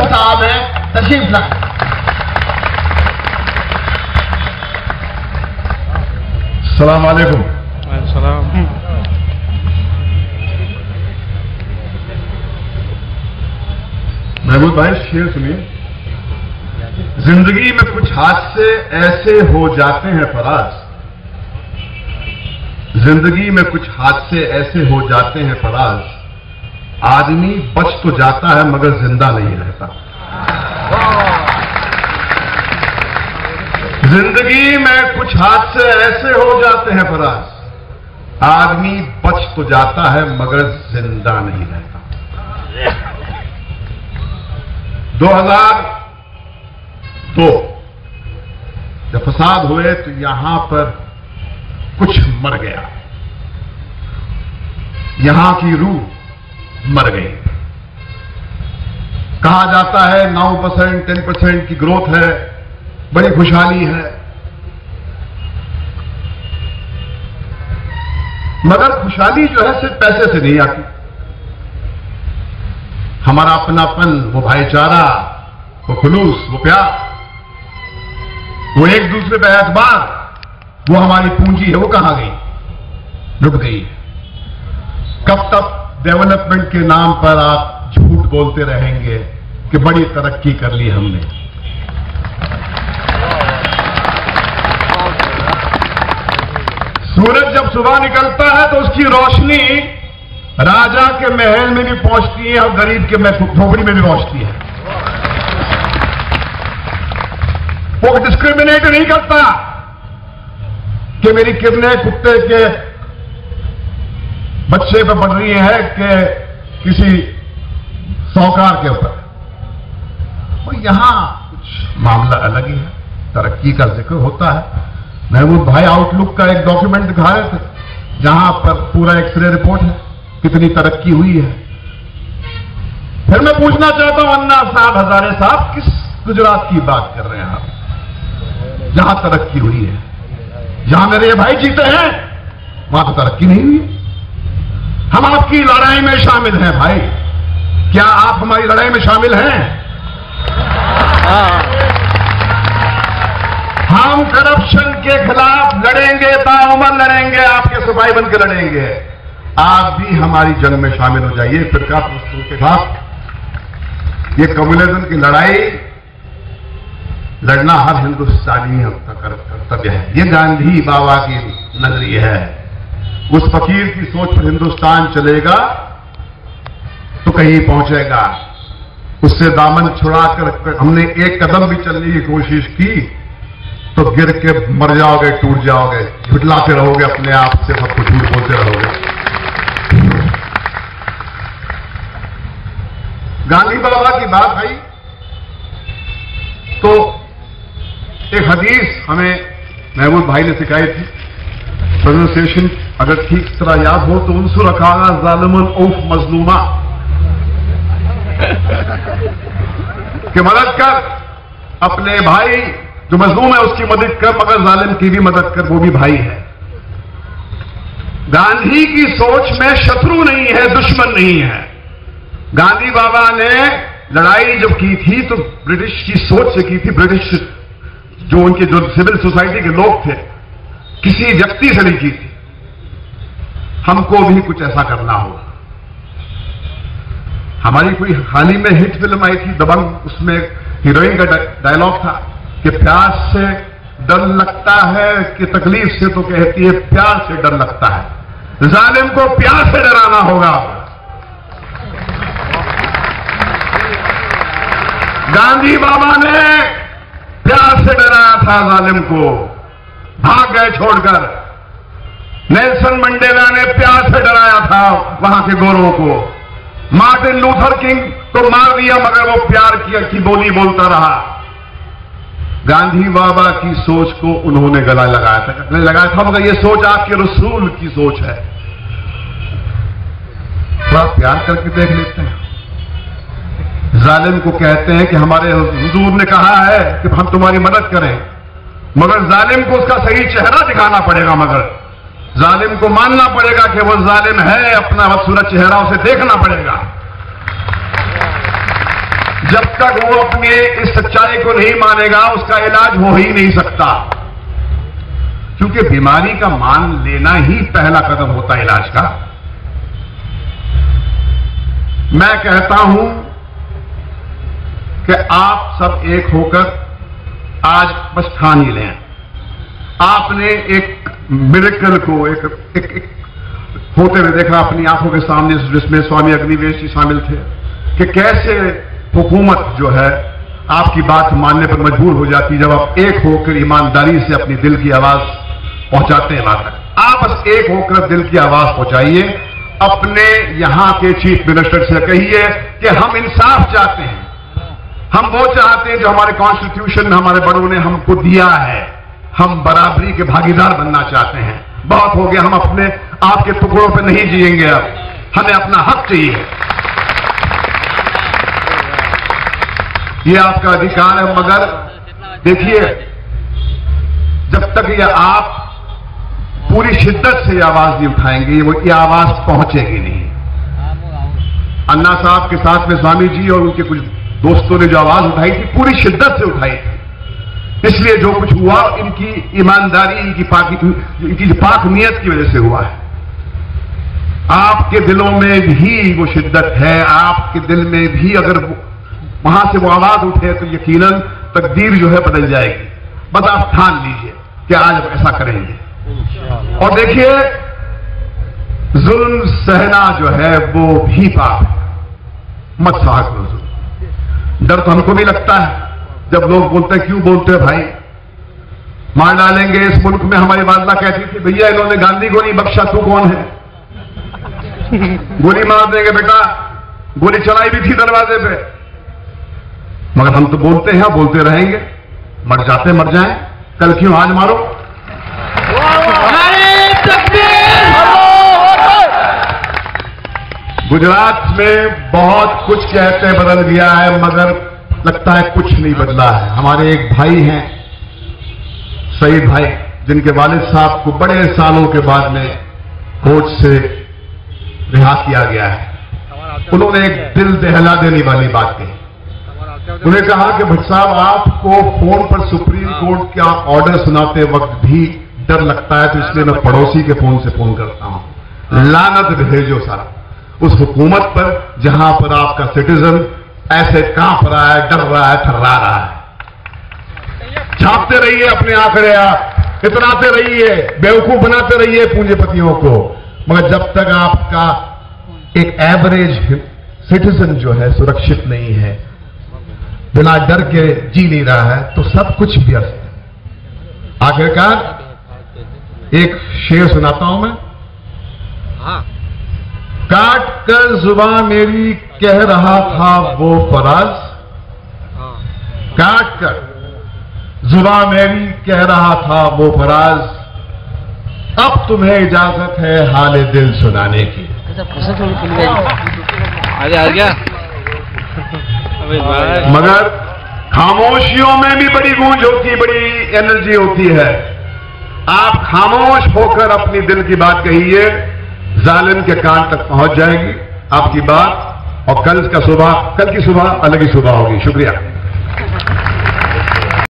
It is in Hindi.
साहब है, तशरीफ ला। अस्सलाम वालेकुम। महमूद भाई शेर सुनिए। जिंदगी में कुछ हादसे ऐसे हो जाते हैं फराज, जिंदगी में कुछ हादसे ऐसे हो जाते हैं फराज, आदमी बच तो जाता है मगर जिंदा नहीं रहता। जिंदगी में कुछ हादसे ऐसे हो जाते हैं फराज, आदमी बच तो जाता है मगर जिंदा नहीं रहता। 2002 जब फसाद हुए तो यहां पर कुछ मर गया, यहां की रूह मर गई। कहा जाता है 9% 10% की ग्रोथ है, बड़ी खुशहाली है, मगर खुशहाली जो है सिर्फ पैसे से नहीं आती। हमारा अपनापन, वो भाईचारा, वो खुलूस, वो प्यार, वो एक दूसरे पे एतबार, वो हमारी पूंजी है, वो कहां गई? रुक गई। कब तक डेवलपमेंट के नाम पर आप झूठ बोलते रहेंगे कि बड़ी तरक्की कर ली हमने? सूरज जब सुबह निकलता है तो उसकी रोशनी राजा के महल में भी पहुंचती है और गरीब के झोपड़ी में भी पहुंचती है। वो डिस्क्रिमिनेट नहीं करता कि मेरी किरणें कुत्ते के बच्चे पे पड़ रही है कि किसी साहूकार के ऊपर। और यहां कुछ मामला अलग ही है, तरक्की का जिक्र होता है। महमूद भाई आउटलुक का एक डॉक्यूमेंट दिखा रहे थे जहां पर पूरा एक्सरे रिपोर्ट है, कितनी तरक्की हुई है। फिर मैं पूछना चाहता हूं अन्ना साहब, हजारे साहब, किस गुजरात की बात कर रहे हैं आप जहां तरक्की हुई है? जहां मेरे भाई जीते हैं वहां तो तरक्की नहीं हुई। हम आपकी लड़ाई में शामिल हैं भाई, क्या आप हमारी लड़ाई में शामिल हैं? हम करप्शन के खिलाफ लड़ेंगे, ताउमर लड़ेंगे, आपके सिपाही बनकर लड़ेंगे। आप भी हमारी जंग में शामिल हो जाइए। फिरका प्रस्तुत के साथ ये कम्युनिज्म की लड़ाई लड़ना हर हिंदुस्तानी का कर्तव्य है। ये गांधी बाबा की नजरी है। उस फकीर की सोच पर हिंदुस्तान चलेगा तो कहीं पहुंचेगा। उससे दामन छुड़ाकर हमने एक कदम भी चलने की कोशिश की तो गिर के मर जाओगे, टूट जाओगे, झुटलाते रहोगे अपने आप से, सबको झूठ बोलते रहोगे। गांधी बाबा की बात आई तो एक हदीस हमें महमूद भाई ने सिखाई थी। प्रोनाउंसिएशन अगर ठीक तरह याद हो तो उनसुर अखाना ज़ालिमन औफ मज़लूमा, कि मदद कर अपने भाई जो मजलूम है उसकी मदद कर, मगर जालिम की भी मदद कर, वो भी भाई है। गांधी की सोच में शत्रु नहीं है, दुश्मन नहीं है। गांधी बाबा ने लड़ाई जब की थी तो ब्रिटिश की सोच से की थी। ब्रिटिश जो उनके जो सिविल सोसाइटी के लोग थे, किसी व्यक्ति से नहीं की थी। हमको भी कुछ ऐसा करना होगा। हमारी कोई हाल ही में हिट फिल्म आई थी दबंग, उसमें हीरोइन का डायलॉग था कि प्यास से डर लगता है कि तकलीफ से तो कहती है प्यार से डर लगता है। जालिम को प्यार से डराना होगा। गांधी बाबा ने प्यार से डराया था जालिम को, भाग गए छोड़कर। नेल्सन मंडेला ने प्यार से डराया था वहां के गोरों को। मार्टिन लूथर किंग को मार दिया मगर वो प्यार की बोली बोलता रहा। गांधी बाबा की सोच को उन्होंने गला लगाया था मगर ये सोच आपके रसूल की सोच है। थोड़ा प्यार करके देख लेते हैं। जालिम को कहते हैं कि हमारे हुजूर ने कहा है कि हम तुम्हारी मदद करें, मगर जालिम को उसका सही चेहरा दिखाना पड़ेगा। मगर जालिम को मानना पड़ेगा कि वो जालिम है, अपना बदसूरत चेहरा उसे देखना पड़ेगा। जब तक वो अपने इस सच्चाई को नहीं मानेगा उसका इलाज हो ही नहीं सकता, क्योंकि बीमारी का मान लेना ही पहला कदम होता है इलाज का। मैं कहता हूं कि आप सब एक होकर आज बस ठान ही लें। आपने एक मिरेकल को एक होते हुए देखा अपनी आंखों के सामने, जिसमें स्वामी अग्निवेश जी शामिल थे, कि कैसे हुकूमत जो है आपकी बात मानने पर मजबूर हो जाती जब आप एक होकर ईमानदारी से अपनी दिल की आवाज पहुंचाते हैं वहां तक। आप बस एक होकर दिल की आवाज पहुंचाइए, अपने यहां के चीफ मिनिस्टर से कहिए कि हम इंसाफ चाहते हैं, हम वो चाहते हैं जो हमारे कॉन्स्टिट्यूशन में हमारे बड़ों ने हमको दिया है, हम बराबरी के भागीदार बनना चाहते हैं। बहुत हो गया, हम अपने आपके टुकड़ों पे नहीं जिएंगे, अब हमें अपना हक चाहिए। ये आपका अधिकार है, मगर देखिए जब तक ये आप पूरी शिद्दत से ये आवाज नहीं उठाएंगे, ये आवाज पहुंचेगी नहीं। अन्ना साहब के साथ में स्वामी जी और उनके कुछ दोस्तों ने जो आवाज उठाई थी पूरी शिद्दत से उठाई थी, इसलिए जो कुछ हुआ इनकी ईमानदारी, इनकी पाक नियत की वजह से हुआ है। आपके दिलों में भी वो शिद्दत है, आपके दिल में भी अगर वहां से वो आवाज उठे तो यकीनन तकदीर जो है बदल जाएगी। बस आप ठान लीजिए कि आज ऐसा करेंगे। और देखिए जुल्म सहना जो है वो भी पाप है, मत सहा करो जुल्म। डर तो हमको भी लगता है जब लोग बोलते हैं, क्यों बोलते हैं भाई, मार डालेंगे। इस मुल्क में हमारी वालदा कहती थी, भैया इन्होंने गांधी को नहीं बख्शा, तू कौन है, गोली मार देंगे बेटा। गोली चलाई भी थी दरवाजे पे, मगर हम तो बोलते हैं, बोलते रहेंगे, मर जाते मर जाएं, कल क्यों आज मारो। गुजरात में बहुत कुछ कहते बदल गया है, मगर लगता है कुछ नहीं बदला है। हमारे एक भाई हैं सईद भाई, जिनके वालिद साहब को बड़े सालों के बाद में फौज से रिहा किया गया है। उन्होंने एक दिल दहला देने वाली बात कही। उन्होंने कहा कि भट्ट साहब, आपको फोन पर सुप्रीम कोर्ट का ऑर्डर सुनाते वक्त भी डर लगता है, तो इसलिए मैं पड़ोसी के फोन से फोन करता हूं। लानत भेजो सारा उस हुकूमत पर जहां पर आपका सिटीजन ऐसे कांप रहा है, डर रहा है, थर्रा रहा है। छापते रहिए अपने आंकड़े, आप इतराते रहिए, बेवकूफ बनाते रहिए पूंजीपतियों को, मगर जब तक आपका एक एवरेज सिटीजन जो है सुरक्षित नहीं है, बिना डर के जी नहीं रहा है, तो सब कुछ व्यस्त है। आखिरकार एक शेर सुनाता हूं मैं। काट कर जुबान मेरी कह रहा था वो फराज, काट कर जुबान मेरी कह रहा था वो फराज, अब तुम्हें इजाजत है हाले दिल सुनाने की। आ गया मगर खामोशियों में भी बड़ी गूंज होती, बड़ी एनर्जी होती है। आप खामोश होकर अपनी दिल की बात कहिए, जालिम के कान तक पहुंच जाएगी आपकी बात, और कल की सुबह अलग ही सुबह होगी। शुक्रिया।